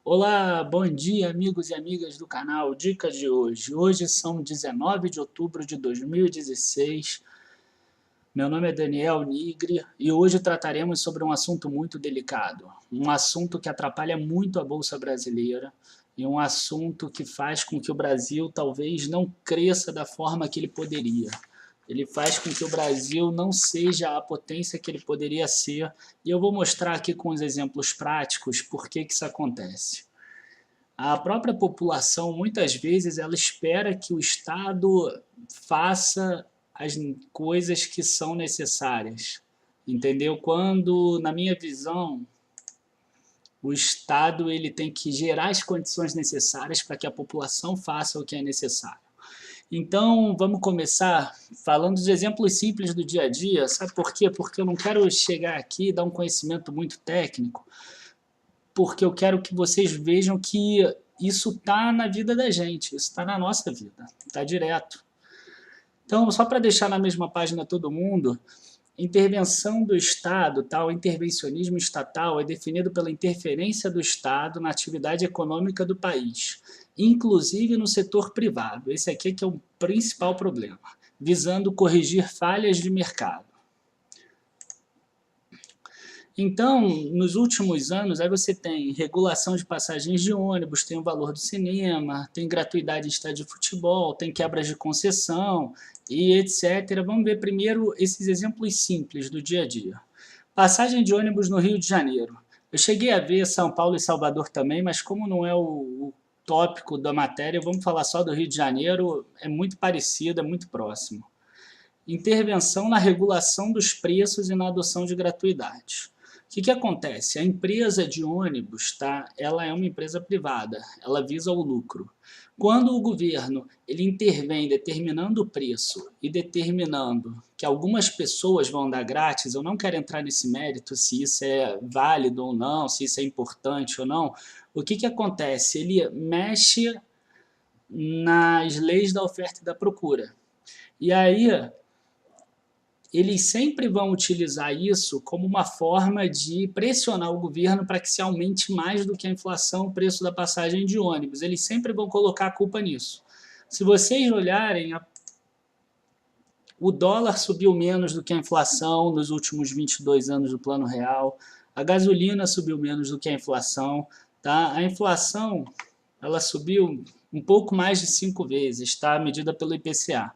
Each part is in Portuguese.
Olá, bom dia amigos e amigas do canal Dicas de hoje. Hoje são 19 de outubro de 2016. Meu nome é Daniel Nigri e hoje trataremos sobre um assunto muito delicado. Um assunto que atrapalha muito a Bolsa Brasileira e um assunto que faz com que o Brasil talvez não cresça da forma que ele poderia. Ele faz com que o Brasil não seja a potência que ele poderia ser e eu vou mostrar aqui com os exemplos práticos por que isso acontece. A própria população, muitas vezes, ela espera que o Estado faça as coisas que são necessárias, entendeu? Quando, na minha visão, o Estado ele tem que gerar as condições necessárias para que a população faça o que é necessário. Então, vamos começar falando dos exemplos simples do dia a dia. Sabe por quê? Porque eu não quero chegar aqui e dar um conhecimento muito técnico, porque eu quero que vocês vejam que isso está na vida da gente, isso está na nossa vida, está direto. Então, só para deixar na mesma página todo mundo, intervenção do Estado, o intervencionismo estatal é definido pela interferência do Estado na atividade econômica do país, inclusive no setor privado. Esse aqui que é o principal problema, visando corrigir falhas de mercado. Então, nos últimos anos, aí você tem regulação de passagens de ônibus, tem o valor do cinema, tem gratuidade em estádio de futebol, tem quebras de concessão e etc. Vamos ver primeiro esses exemplos simples do dia a dia. Passagem de ônibus no Rio de Janeiro. Eu cheguei a ver São Paulo e Salvador também, mas como não é o tópico da matéria, vamos falar só do Rio de Janeiro, é muito parecido, é muito próximo. Intervenção na regulação dos preços e na adoção de gratuidade. O que acontece? A empresa de ônibus, ela é uma empresa privada, ela visa o lucro. Quando o governo ele intervém determinando o preço e determinando que algumas pessoas vão dar grátis, eu não quero entrar nesse mérito se isso é válido ou não, se isso é importante ou não. O que acontece? Ele mexe nas leis da oferta e da procura. E aí eles sempre vão utilizar isso como uma forma de pressionar o governo para que se aumente mais do que a inflação o preço da passagem de ônibus. Eles sempre vão colocar a culpa nisso. Se vocês olharem, o dólar subiu menos do que a inflação nos últimos 22 anos do Plano Real, a gasolina subiu menos do que a inflação. A inflação ela subiu um pouco mais de 5 vezes, medida pelo IPCA.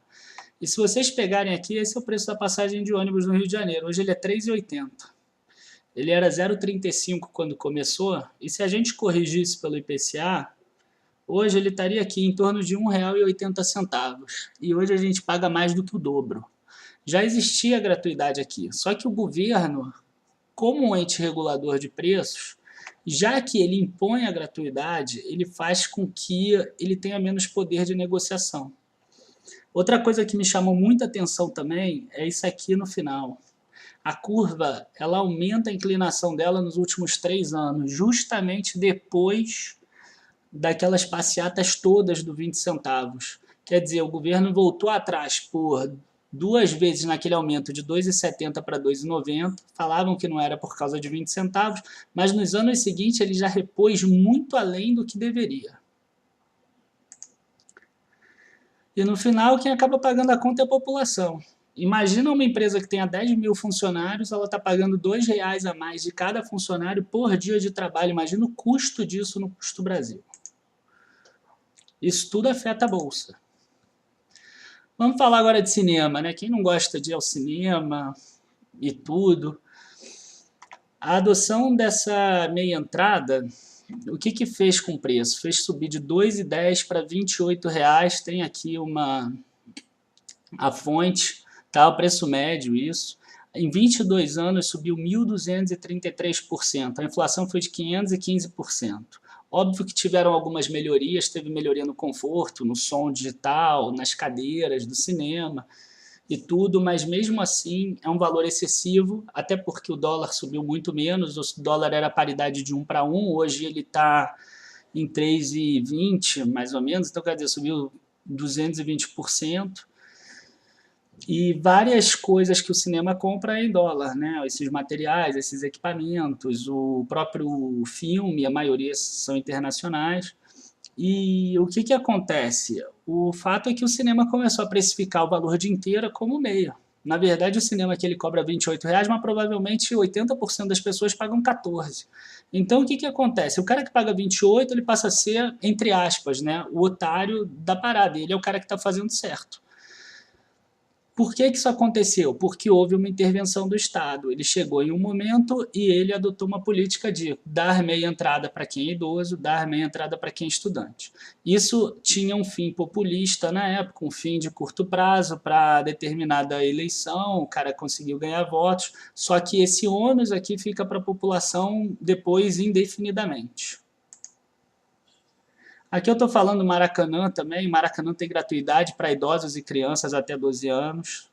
E se vocês pegarem aqui, esse é o preço da passagem de ônibus no Rio de Janeiro. Hoje ele é R$ 3,80. Ele era 0,35 quando começou, e se a gente corrigisse pelo IPCA, hoje ele estaria aqui em torno de R$ 1,80. E hoje a gente paga mais do que o dobro. Já existia gratuidade aqui, só que o governo, como um ente regulador de preços, já que ele impõe a gratuidade, ele faz com que ele tenha menos poder de negociação. Outra coisa que me chamou muita atenção também é isso aqui no final. A curva ela aumenta a inclinação dela nos últimos 3 anos, justamente depois daquelas passeatas todas do 20 centavos. Quer dizer, o governo voltou atrás por 2 vezes naquele aumento de 2,70 para 2,90, falavam que não era por causa de 20 centavos, mas nos anos seguintes ele já repôs muito além do que deveria. E no final, quem acaba pagando a conta é a população. Imagina uma empresa que tenha 10 mil funcionários, ela está pagando R$2 a mais de cada funcionário por dia de trabalho. Imagina o custo disso no custo Brasil. Isso tudo afeta a Bolsa. Vamos falar agora de cinema, né? Quem não gosta de ir ao cinema e tudo. A adoção dessa meia entrada, o que fez com o preço? Fez subir de R$ 2,10 para R$ 28,00. Tem aqui a fonte, o preço médio, isso. Em 22 anos subiu 1.233%. A inflação foi de 515%. Óbvio que tiveram algumas melhorias, teve melhoria no conforto, no som digital, nas cadeiras do cinema e tudo, mas mesmo assim é um valor excessivo, até porque o dólar subiu muito menos, o dólar era a paridade de 1 para 1, hoje ele está em 3,20 mais ou menos, então quer dizer, subiu 220%. E várias coisas que o cinema compra é em dólar, né? Esses materiais, esses equipamentos, o próprio filme, a maioria são internacionais. E o que acontece? O fato é que o cinema começou a precificar o valor de inteira como meia. Na verdade, o cinema que ele cobra R$ 28, mas provavelmente 80% das pessoas pagam 14. Então, o que acontece? O cara que paga 28, ele passa a ser, entre aspas, né, o otário da parada. Ele é o cara que está fazendo certo. Por que isso aconteceu? Porque houve uma intervenção do Estado. Ele chegou em um momento e ele adotou uma política de dar meia entrada para quem é idoso, dar meia entrada para quem é estudante. Isso tinha um fim populista na época, um fim de curto prazo para determinada eleição, o cara conseguiu ganhar votos, só que esse ônus aqui fica para a população depois indefinidamente. Aqui eu estou falando do Maracanã também. Maracanã tem gratuidade para idosos e crianças até 12 anos.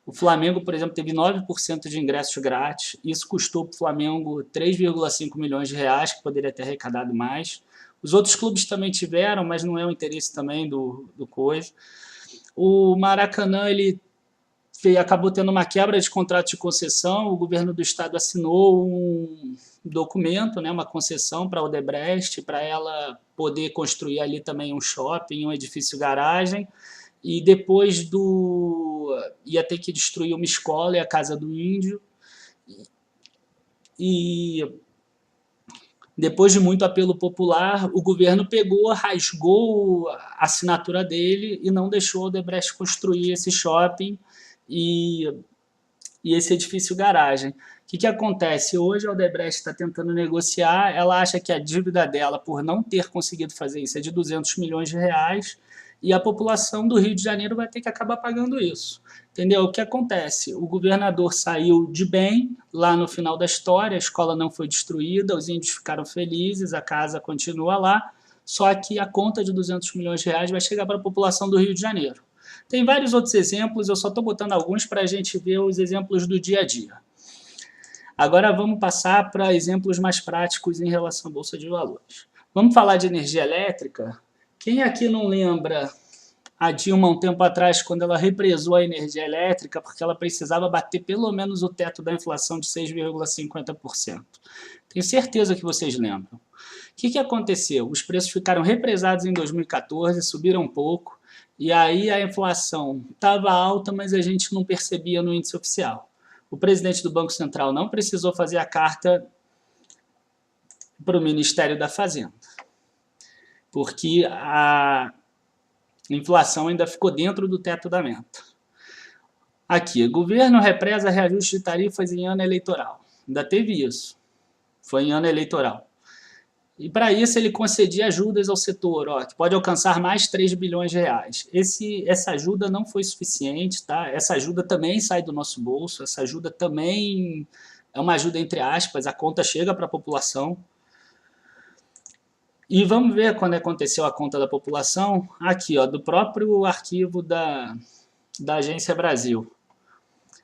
O Flamengo, por exemplo, teve 9% de ingressos grátis. Isso custou para o Flamengo 3,5 milhões de reais, que poderia ter arrecadado mais. Os outros clubes também tiveram, mas não é o interesse também do coisa. O Maracanã, ele acabou tendo uma quebra de contrato de concessão. O governo do estado assinou um documento, né, uma concessão para a Odebrecht, para ela poder construir ali também um shopping, um edifício garagem, e depois ia ter que destruir uma escola e a Casa do Índio, e depois de muito apelo popular, o governo pegou, rasgou a assinatura dele e não deixou a Odebrecht construir esse shopping e esse edifício garagem. O que acontece? Hoje a Odebrecht está tentando negociar, ela acha que a dívida dela, por não ter conseguido fazer isso, é de 200 milhões de reais, e a população do Rio de Janeiro vai ter que acabar pagando isso. Entendeu? O que acontece? O governador saiu de bem lá no final da história, a escola não foi destruída, os índios ficaram felizes, a casa continua lá, só que a conta de 200 milhões de reais vai chegar para a população do Rio de Janeiro. Tem vários outros exemplos, eu só estou botando alguns para a gente ver os exemplos do dia a dia. Agora vamos passar para exemplos mais práticos em relação à Bolsa de Valores. Vamos falar de energia elétrica? Quem aqui não lembra a Dilma, um tempo atrás, quando ela represou a energia elétrica, porque ela precisava bater pelo menos o teto da inflação de 6,50%? Tenho certeza que vocês lembram. O que aconteceu? Os preços ficaram represados em 2014, subiram um pouco, e aí a inflação estava alta, mas a gente não percebia no índice oficial. O presidente do Banco Central não precisou fazer a carta para o Ministério da Fazenda, porque a inflação ainda ficou dentro do teto da meta. Aqui, o governo represa reajuste de tarifas em ano eleitoral. Ainda teve isso. Foi em ano eleitoral. E para isso ele concedia ajudas ao setor, que pode alcançar mais 3 bilhões de reais. Essa ajuda não foi suficiente, tá? Essa ajuda também sai do nosso bolso, essa ajuda também é uma ajuda entre aspas, a conta chega para a população. E vamos ver quando aconteceu a conta da população, aqui, do próprio arquivo da Agência Brasil.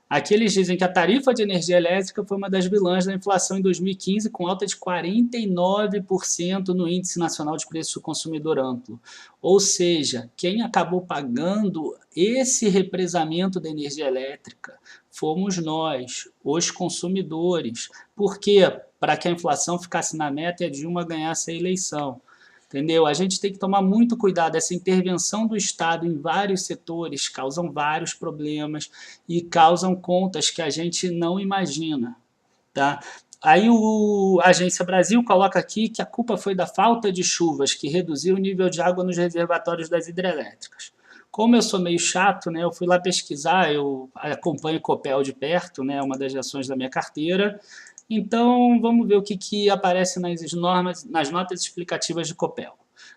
Aqui eles dizem que a tarifa de energia elétrica foi uma das vilãs da inflação em 2015, com alta de 49% no Índice Nacional de Preços do Consumidor Amplo. Ou seja, quem acabou pagando esse represamento da energia elétrica fomos nós, os consumidores. Por quê? Para que a inflação ficasse na meta e a Dilma ganhasse a eleição. Entendeu? A gente tem que tomar muito cuidado. Essa intervenção do Estado em vários setores causam vários problemas e causam contas que a gente não imagina. Tá? Aí a Agência Brasil coloca aqui que a culpa foi da falta de chuvas, que reduziu o nível de água nos reservatórios das hidrelétricas. Como eu sou meio chato, né, eu fui lá pesquisar, eu acompanho o Copel de perto, né, uma das ações da minha carteira. Então, vamos ver o que aparece nas notas explicativas de Copel.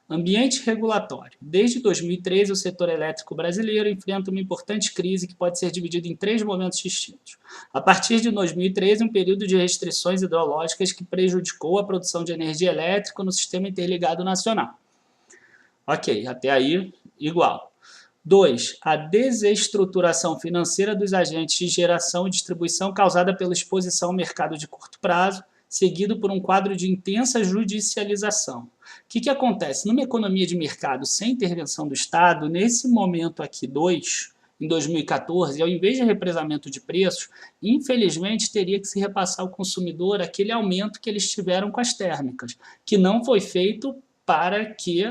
Ambiente regulatório. Desde 2013, o setor elétrico brasileiro enfrenta uma importante crise que pode ser dividida em 3 momentos distintos. A partir de 2013, um período de restrições hidrológicas que prejudicou a produção de energia elétrica no sistema interligado nacional. Ok, até aí, igual. 2. A desestruturação financeira dos agentes de geração e distribuição causada pela exposição ao mercado de curto prazo, seguido por um quadro de intensa judicialização. O que acontece? Numa economia de mercado sem intervenção do Estado, nesse momento aqui, 2, em 2014, ao invés de represamento de preços, infelizmente teria que se repassar ao consumidor aquele aumento que eles tiveram com as térmicas, que não foi feito para que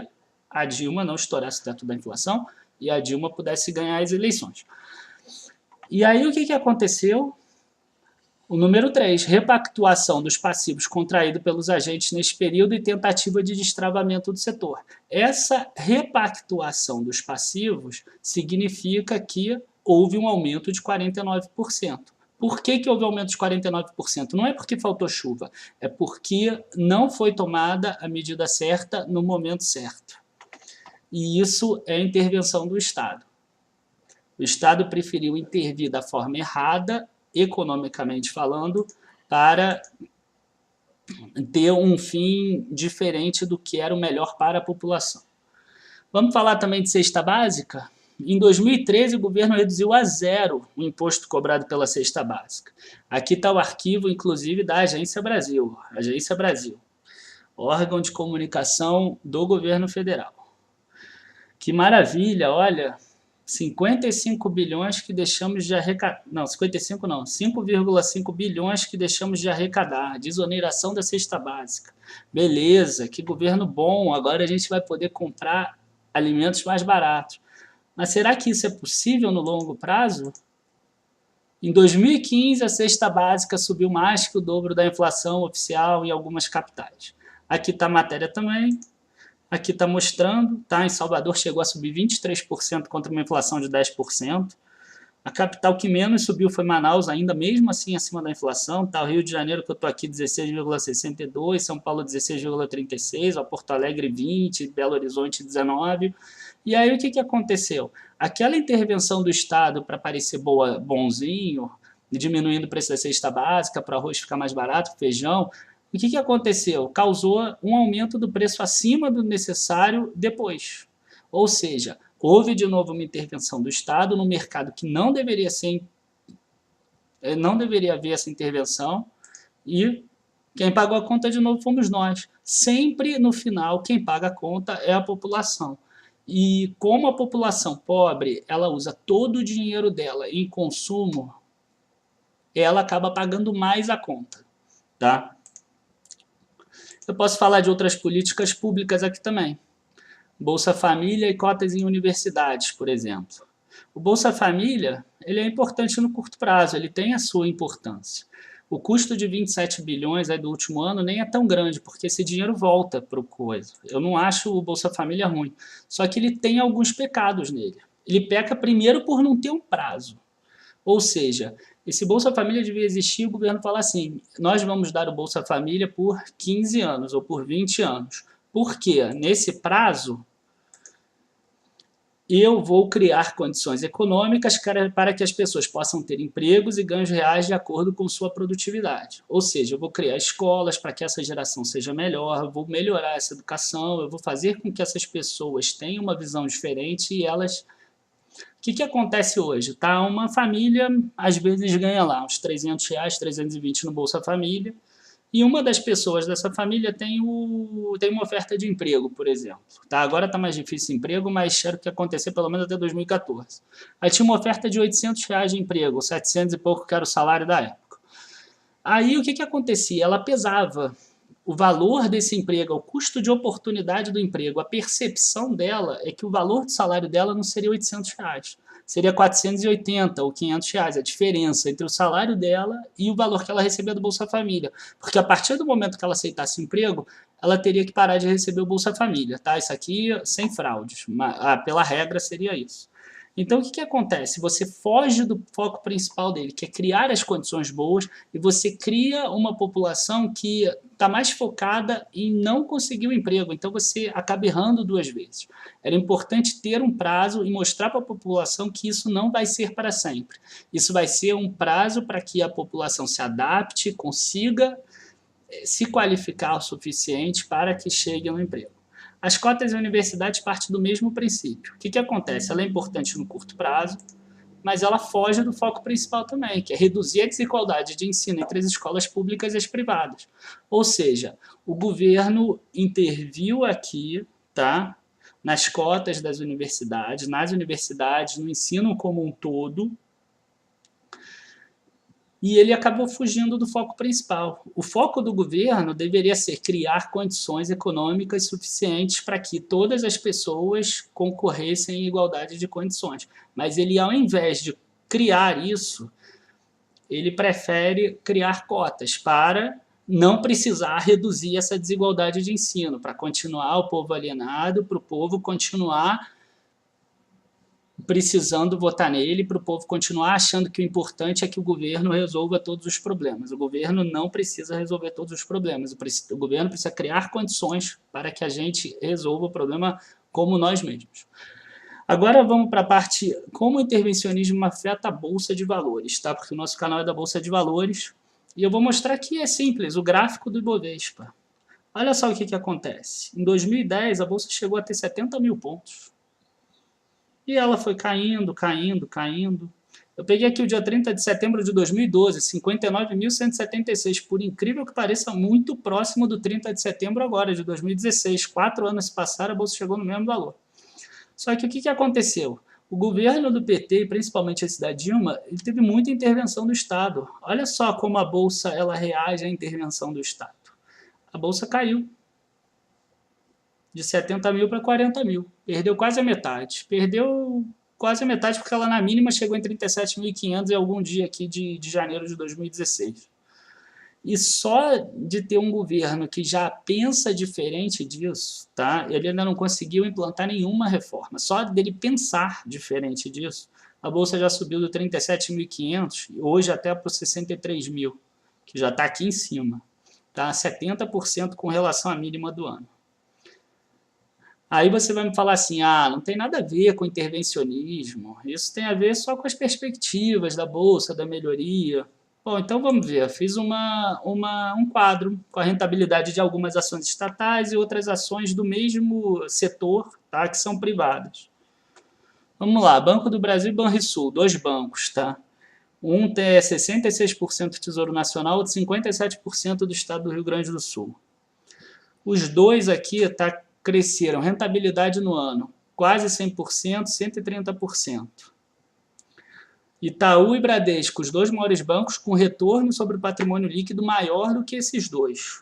a Dilma não estourasse o teto da inflação e a Dilma pudesse ganhar as eleições. E aí o que aconteceu? O número 3, repactuação dos passivos contraídos pelos agentes neste período e tentativa de destravamento do setor. Essa repactuação dos passivos significa que houve um aumento de 49%. Por que houve aumento de 49%? Não é porque faltou chuva, é porque não foi tomada a medida certa no momento certo. E isso é intervenção do Estado. O Estado preferiu intervir da forma errada, economicamente falando, para ter um fim diferente do que era o melhor para a população. Vamos falar também de cesta básica? Em 2013, o governo reduziu a 0 o imposto cobrado pela cesta básica. Aqui está o arquivo, inclusive, da Agência Brasil, órgão de comunicação do governo federal. Que maravilha, olha, 55 bilhões que deixamos de arrecadar, não, 55 não, 5,5 bilhões que deixamos de arrecadar, desoneração da cesta básica. Beleza, que governo bom, agora a gente vai poder comprar alimentos mais baratos. Mas será que isso é possível no longo prazo? Em 2015, a cesta básica subiu mais que o dobro da inflação oficial em algumas capitais. Aqui está a matéria também. Aqui está mostrando, tá? Em Salvador chegou a subir 23% contra uma inflação de 10%. A capital que menos subiu foi Manaus, ainda mesmo assim acima da inflação. Tá? O Rio de Janeiro, que eu estou aqui, 16,62%, São Paulo 16,36%, Porto Alegre 20%, Belo Horizonte 19%. E aí o que aconteceu? Aquela intervenção do Estado para parecer bonzinho, diminuindo o preço da cesta básica, para o arroz ficar mais barato, feijão, o que aconteceu? Causou um aumento do preço acima do necessário depois. Ou seja, houve de novo uma intervenção do Estado no mercado que não deveria haver essa intervenção, e quem pagou a conta de novo fomos nós. Sempre no final quem paga a conta é a população. E como a população pobre, ela usa todo o dinheiro dela em consumo, ela acaba pagando mais a conta, tá? Eu posso falar de outras políticas públicas aqui também. Bolsa Família e cotas em universidades, por exemplo. O Bolsa Família, ele é importante no curto prazo, ele tem a sua importância. O custo de 27 bilhões aí do último ano nem é tão grande, porque esse dinheiro volta para o coisa. Eu não acho o Bolsa Família ruim, só que ele tem alguns pecados nele. Ele peca primeiro por não ter um prazo. Ou seja, esse Bolsa Família devia existir, o governo fala assim, nós vamos dar o Bolsa Família por 15 anos ou por 20 anos. Por quê? Nesse prazo, eu vou criar condições econômicas para que as pessoas possam ter empregos e ganhos reais de acordo com sua produtividade. Ou seja, eu vou criar escolas para que essa geração seja melhor, eu vou melhorar essa educação, eu vou fazer com que essas pessoas tenham uma visão diferente e elas... O que acontece hoje? Tá? Uma família, às vezes, ganha lá uns R$300, 320 no Bolsa Família, e uma das pessoas dessa família tem uma oferta de emprego, por exemplo. Tá? Agora está mais difícil emprego, mas era o que acontecer pelo menos até 2014. Aí tinha uma oferta de R$800 de emprego, 700 e pouco que era o salário da época. Aí o que acontecia? Ela pesava o valor desse emprego, o custo de oportunidade do emprego, a percepção dela é que o valor do salário dela não seria R$800, seria 480 ou 500 reais, a diferença entre o salário dela e o valor que ela recebia do Bolsa Família. Porque a partir do momento que ela aceitasse emprego, ela teria que parar de receber o Bolsa Família. Tá? Isso aqui sem fraudes, pela regra seria isso. Então, o que acontece? Você foge do foco principal dele, que é criar as condições boas, e você cria uma população que está mais focada em não conseguir o emprego. Então, você acaba errando duas vezes. Era importante ter um prazo e mostrar para a população que isso não vai ser para sempre. Isso vai ser um prazo para que a população se adapte, consiga se qualificar o suficiente para que chegue no emprego. As cotas em universidades partem do mesmo princípio. O que acontece? Ela é importante no curto prazo, mas ela foge do foco principal também, que é reduzir a desigualdade de ensino entre as escolas públicas e as privadas. Ou seja, o governo interviu aqui, tá, nas cotas das universidades, nas universidades, no ensino como um todo, e ele acabou fugindo do foco principal. O foco do governo deveria ser criar condições econômicas suficientes para que todas as pessoas concorressem em igualdade de condições. Mas ele, ao invés de criar isso, ele prefere criar cotas para não precisar reduzir essa desigualdade de ensino, para continuar o povo alienado, para o povo continuar precisando votar nele, para o povo continuar achando que o importante é que o governo resolva todos os problemas. O governo não precisa resolver todos os problemas. O governo precisa criar condições para que a gente resolva o problema como nós mesmos. Agora vamos para a parte como o intervencionismo afeta a Bolsa de Valores, tá? Porque o nosso canal é da Bolsa de Valores. E eu vou mostrar aqui, é simples, o gráfico do Ibovespa. Olha só o que acontece. Em 2010, a Bolsa chegou a ter 70 mil pontos. E ela foi caindo, caindo, caindo. Eu peguei aqui o dia 30 de setembro de 2012, 59.176. Por incrível que pareça, muito próximo do 30 de setembro agora, de 2016. 4 anos se passaram, a Bolsa chegou no mesmo valor. Só que o que aconteceu? O governo do PT, principalmente esse da Dilma, ele teve muita intervenção do Estado. Olha só como a Bolsa ela reage à intervenção do Estado. A Bolsa caiu de 70 mil para 40 mil. Perdeu quase a metade. Perdeu quase a metade porque ela na mínima chegou em 37.500 em algum dia aqui de janeiro de 2016. E só de ter um governo que já pensa diferente disso, tá? Ele ainda não conseguiu implantar nenhuma reforma. Só dele pensar diferente disso, a Bolsa já subiu do 37.500 e hoje até para os 63 mil, que já está aqui em cima. Tá? 70% com relação à mínima do ano. Aí você vai me falar assim, não tem nada a ver com intervencionismo, isso tem a ver só com as perspectivas da Bolsa, da melhoria. Bom, então vamos ver, eu fiz um quadro com a rentabilidade de algumas ações estatais e outras ações do mesmo setor, tá, que são privadas. Vamos lá, Banco do Brasil e Banrisul, 2 bancos, tá? Um tem 66% Tesouro Nacional, outro 57% do estado do Rio Grande do Sul. Os dois aqui, tá, cresceram, rentabilidade no ano, quase 100%, 130%. Itaú e Bradesco, os 2 maiores bancos, com retorno sobre o patrimônio líquido maior do que esses dois,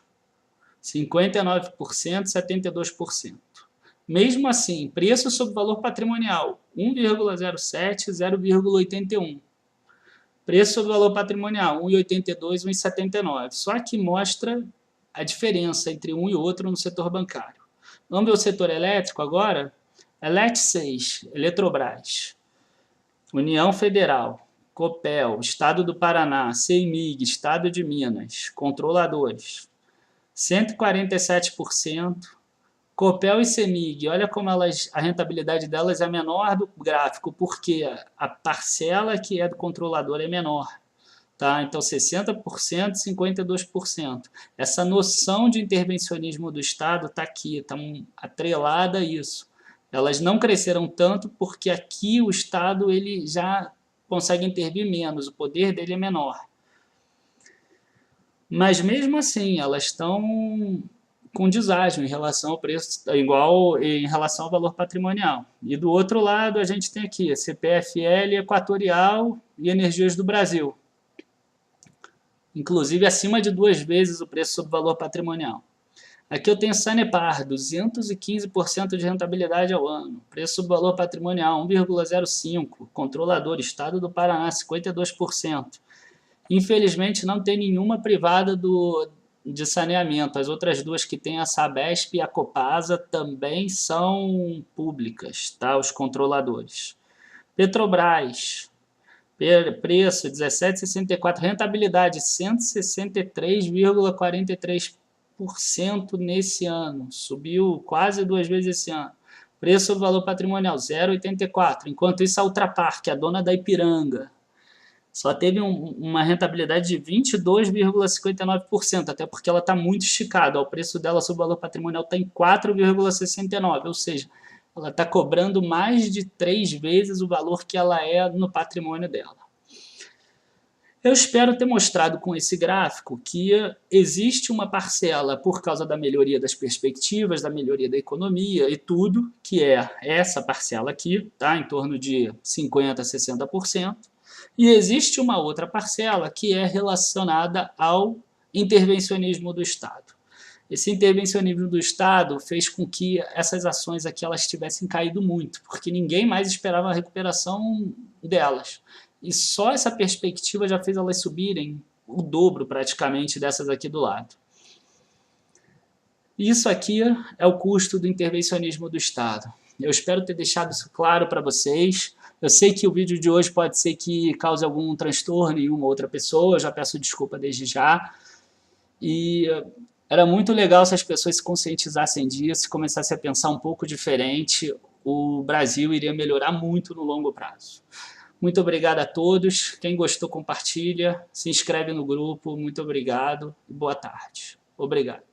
59%, 72%. Mesmo assim, preço sobre valor patrimonial, 1,07, 0,81. Preço sobre valor patrimonial, 1,82, 1,79. Só que mostra a diferença entre um e outro no setor bancário. Vamos ver o setor elétrico agora? Elet 6, Eletrobras, União Federal, Copel, Estado do Paraná, CEMIG, Estado de Minas, controladores, 147%. Copel e CEMIG, olha como a rentabilidade delas é menor do gráfico, porque a parcela que é do controlador é menor. Tá? Então, 60%, 52%. Essa noção de intervencionismo do Estado está aqui, está atrelada a isso. Elas não cresceram tanto porque aqui o Estado ele já consegue intervir menos, o poder dele é menor. Mas mesmo assim, elas estão com deságio em relação ao preço, igual em relação ao valor patrimonial. E do outro lado, a gente tem aqui a CPFL, Equatorial e Energias do Brasil. Inclusive acima de 2 vezes o preço sobre valor patrimonial. Aqui eu tenho Sanepar, 215% de rentabilidade ao ano. Preço sobre valor patrimonial, 1,05. Controlador, Estado do Paraná, 52%. Infelizmente, não tem nenhuma privada de saneamento. As outras duas que tem, a Sabesp e a Copasa, também são públicas, tá? Os controladores. Petrobras, preço 17,64, rentabilidade 163,43% nesse ano, subiu quase 2 vezes esse ano. Preço sobre valor patrimonial 0,84, enquanto isso a Ultrapar, que é a dona da Ipiranga, só teve uma rentabilidade de 22,59%, até porque ela está muito esticada, o preço dela sobre valor patrimonial está em 4,69, ou seja, ela está cobrando mais de 3 vezes o valor que ela é no patrimônio dela. Eu espero ter mostrado com esse gráfico que existe uma parcela por causa da melhoria das perspectivas, da melhoria da economia e tudo, que é essa parcela aqui, tá? Em torno de 50% a 60%. E existe uma outra parcela que é relacionada ao intervencionismo do Estado. Esse intervencionismo do Estado fez com que essas ações aqui elas tivessem caído muito, porque ninguém mais esperava a recuperação delas. E só essa perspectiva já fez elas subirem o dobro praticamente dessas aqui do lado. Isso aqui é o custo do intervencionismo do Estado. Eu espero ter deixado isso claro para vocês. Eu sei que o vídeo de hoje pode ser que cause algum transtorno em uma ou outra pessoa, eu já peço desculpa desde já. E era muito legal se as pessoas se conscientizassem disso, começassem a pensar um pouco diferente, o Brasil iria melhorar muito no longo prazo. Muito obrigado a todos, quem gostou compartilha, se inscreve no grupo, muito obrigado e boa tarde. Obrigado.